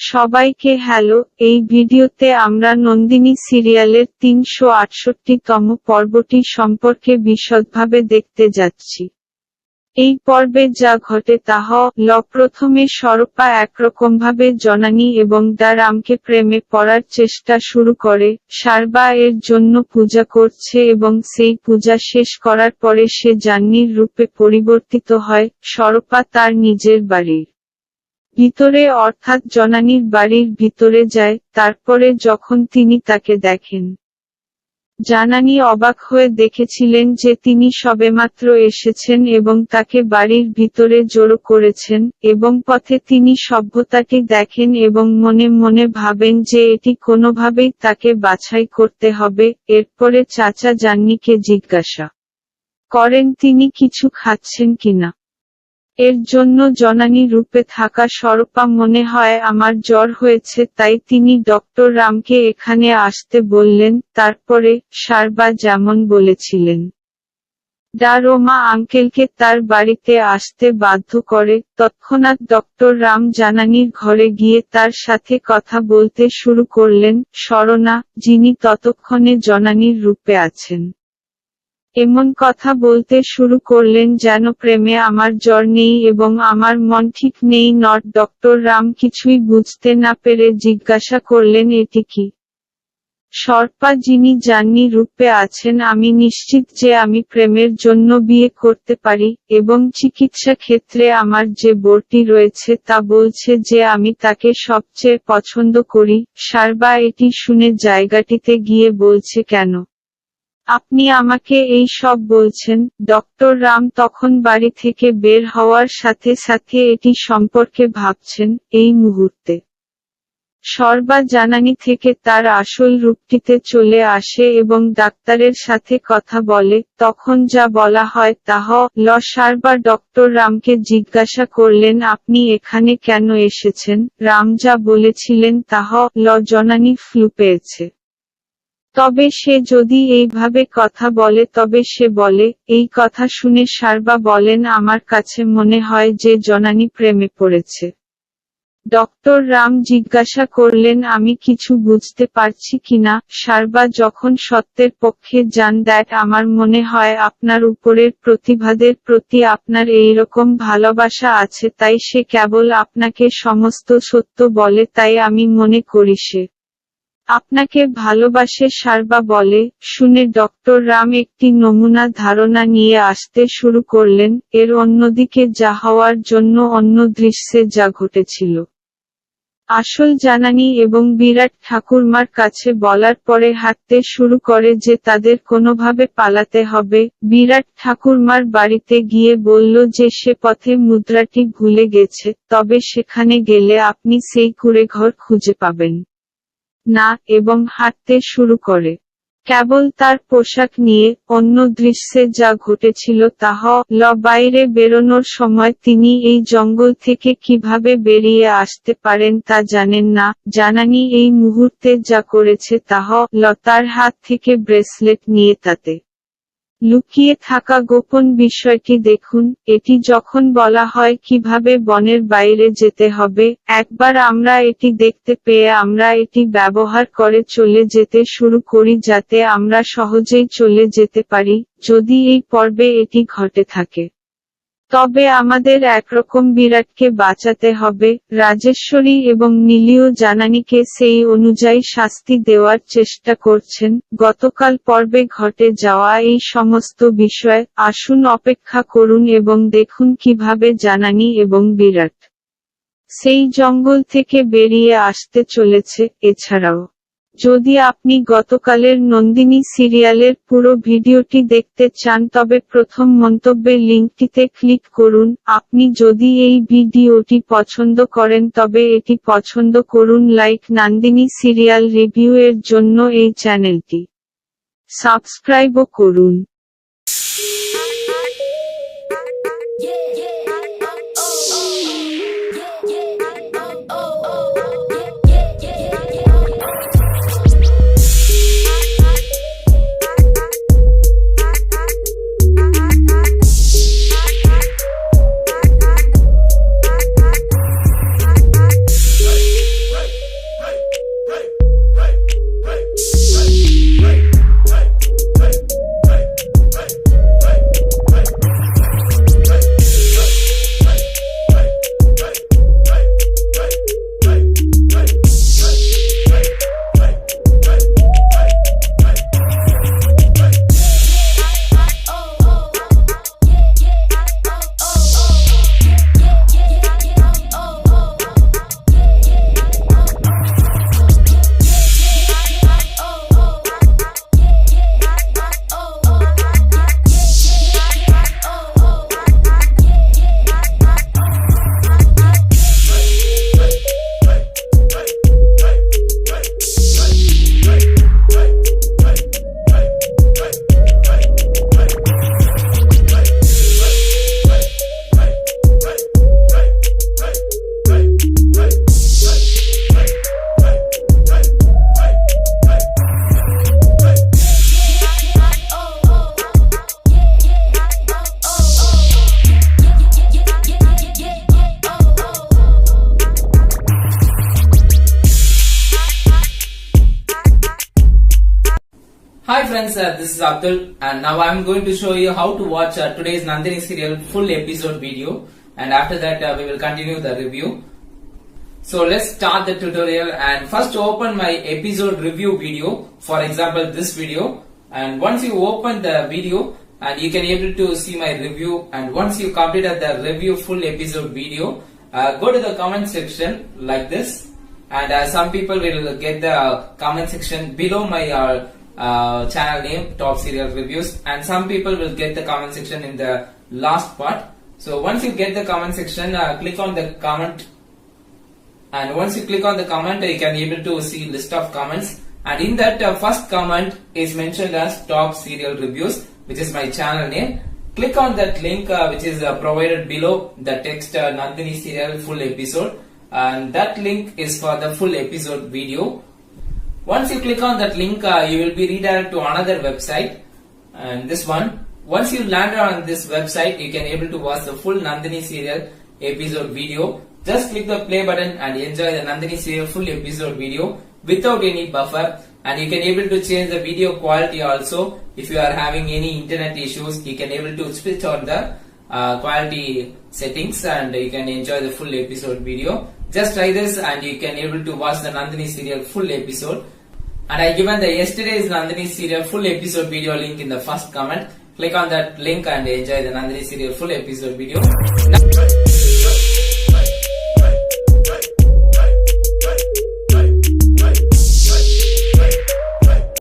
সবাইকে হ্যালো। এই ভিডিওতে আমরা নন্দিনী সিরিয়ালের ৩৬৮তম পর্বটি সম্পর্কে বিশদভাবে দেখতে যাচ্ছি। এই পর্বে যা ঘটে তা হল, প্রথমে স্বরূপা একরকমভাবে জনানী এবং রামকে প্রেমে পড়ার চেষ্টা শুরু করে। সারবা এর জন্য পূজা করছে এবং সেই পূজা শেষ করার পরে সে জান্নির রূপে পরিবর্তিত হয়। স্বরূপা তার নিজের বাড়ির ভিতরে অর্থাৎ জনানীর বাড়ির ভিতরে যায়। তারপরে যখন তিনি তাকে দেখেন, জানানী অবাক হয়ে দেখেছিলেন যে তিনি সবেমাত্র এসেছেন এবং তাকে বাড়ির ভিতরে জড়ো করেছেন, এবং পথে তিনি সভ্যতাটি দেখেন এবং মনে মনে ভাবেন যে এটি কোনোভাবেই তাকে বাছাই করতে হবে। এরপরে চাচা জান্নিকে জিজ্ঞাসা করেন তিনি কিছু খাচ্ছেন কিনা। এর জন্য জনানী রূপে থাকা স্বরূপা মনে হয় আমার জ্বর হয়েছে, তাই তিনি ডক্টর রামকে এখানে আসতে বললেন। তারপরে সারবা যেমন বলেছিলেন, রোমা আঙ্কেলকে তার বাড়িতে আসতে বাধ্য করে। তৎক্ষণাৎ ডক্টর রাম জানানীর ঘরে গিয়ে তার সাথে কথা বলতে শুরু করলেন। স্মরণা, যিনি ততক্ষণে জনানীর রূপে আছেন, এমন কথা বলতে শুরু করলেন যেন প্রেমে আমার জ্বর নেই এবং আমার মন ঠিক নেই। ডক্টর রাম কিছুই বুঝতে না পেরে জিজ্ঞাসা করলেন এটি কি। স্বরূপা, যিনি জান্নি রূপে আছেন, আমি নিশ্চিত যে আমি প্রেমের জন্য বিয়ে করতে পারি, এবং চিকিৎসা ক্ষেত্রে আমার যে বোর্ডটি রয়েছে তা বলছে যে আমি তাকে সবচেয়ে পছন্দ করি। সারবা এটি শুনে জায়গাটিতে গিয়ে বলছে, কেন আপনি আমাকে এই সব বলছেন? ডক্টর রাম তখন বাড়ি থেকে বের হওয়ার সাথে সাথে এটি সম্পর্কে ভাবছেন। এই মুহূর্তে সরবা জানানী থেকে তার আসল রূপটিতে চলে আসে এবং ডাক্তারের সাথে কথা বলে। তখন যা বলা হয় তা হল, সারবা ডক্টর রামকে জিজ্ঞাসা করলেন আপনি এখানে কেন এসেছেন। রাম যা বলেছিলেন তা হল জনানী ফ্লু পেয়েছে। তবে সে যদি এইভাবে কথা বলে তবে সে বলে। এই কথা শুনে সারবা বলেন আমার কাছে মনে হয় যে জনানী প্রেমে পড়েছে। ডক্টর রাম জিজ্ঞাসা করলেন আমি কিছু বুঝতে পারছি কিনা। সারবা যখন সত্যের পক্ষে যান, আমার মনে হয় আপনার উপরের প্রতিভাদের প্রতি আপনার এইরকম ভালোবাসা আছে, তাই সে কেবল আপনাকে সমস্ত সত্য বলে, তাই আমি মনে করি সে আপনাকে ভালোবাসে। সারবা বলে। শুনে ডক্টর রাম একটি নমুনা ধারণা নিয়ে আসতে শুরু করলেন। এর অন্যদিকে যা হওয়ার জন্য অন্য দৃশ্যে যা ঘটেছিল। আসল জানানী এবং বিরাট ঠাকুরমার কাছে বলার পরে হাঁটতে শুরু করে যে তাদের কোনোভাবে পালাতে হবে। বিরাট ঠাকুরমার বাড়িতে গিয়ে বলল যে সে পথে মুদ্রাটি ভুলে গেছে, তবে সেখানে গেলে আপনি সেই কুঁড়েঘর খুঁজে পাবেন না, এবং হাঁটতে শুরু করে কেবল তার পোশাক নিয়ে। অন্য দৃশ্যে যা ঘটেছিল তা হল, বাইরে বেরোনোর সময় তিনি এই জঙ্গল থেকে কিভাবে বেরিয়ে আসতে পারেন তা জানেন না। জানানী এই মুহূর্তে যা করেছে তা হল তার হাত থেকে ব্রেসলেট নিয়ে তাতে লুকিয়ে থাকা গোপন বিষয়টি দেখুন। এটি যখন বলা হয় কিভাবে বনের বাইরে যেতে হবে, একবার আমরা এটি দেখতে পেয়ে আমরা এটি ব্যবহার করে চলে যেতে শুরু করি যাতে আমরা সহজেই চলে যেতে পারি। যদি এই পর্বে এটি ঘটে থাকে তবে আমাদের একরকম বিরাটকে বাঁচাতে হবে। রাজেশ্বরী এবং নীলিও জানানীকে সেই অনুযায়ী শাস্তি দেওয়ার চেষ্টা করছেন। গতকাল পর্বে ঘটে যাওয়া এই সমস্ত বিষয় আসুন অপেক্ষা করুন এবং দেখুন কিভাবে জানানী এবং বিরাট সেই জঙ্গল থেকে বেরিয়ে আসতে চলেছে। এছাড়াও যদি আপনি গতকালের নন্দিনী সিরিয়ালের পুরো ভিডিওটি দেখতে চান তবে প্রথম মন্তব্যের লিঙ্কটিতে ক্লিক করুন। আপনি যদি এই ভিডিওটি পছন্দ করেন তবে এটি পছন্দ করুন, লাইক নন্দিনী সিরিয়াল রিভিউ এর জন্য এই চ্যানেলটি সাবস্ক্রাইবও করুন। friends, this is Abdul, and now I am going to show you how to watch today's Nandini serial full episode video, and after that we will continue the review. So let's start the tutorial, and first open my episode review video, for example this video, and once you open the video and you can able to see my review, and once you completed the review full episode video, go to the comment section like this, and some people will get the comment section below my channel name, Top Serial Reviews, and some people will get the comment section in the last part. So once you get the comment section, click on the comment, and once you click on the comment, you can able to see list of comments, and in that first comment is mentioned as Top Serial Reviews, which is my channel name. Click on that link which is provided below the text Nandini serial full episode, and that link is for the full episode video. Once you click on that link, you will be redirected to another website, and this one. Once you land on this website, you can able to watch the full Nandini serial episode video. Just click the play button and enjoy the Nandini serial full episode video without any buffer, and you can able to change the video quality also. If you are having any internet issues, you can able to switch on the quality settings, and you can enjoy the full episode video. Just try this and you can able to watch the Nandini serial full episode. And I given the yesterday's Nandini serial full episode video link in the first comment. Click on that link and enjoy the Nandini serial full episode video. Now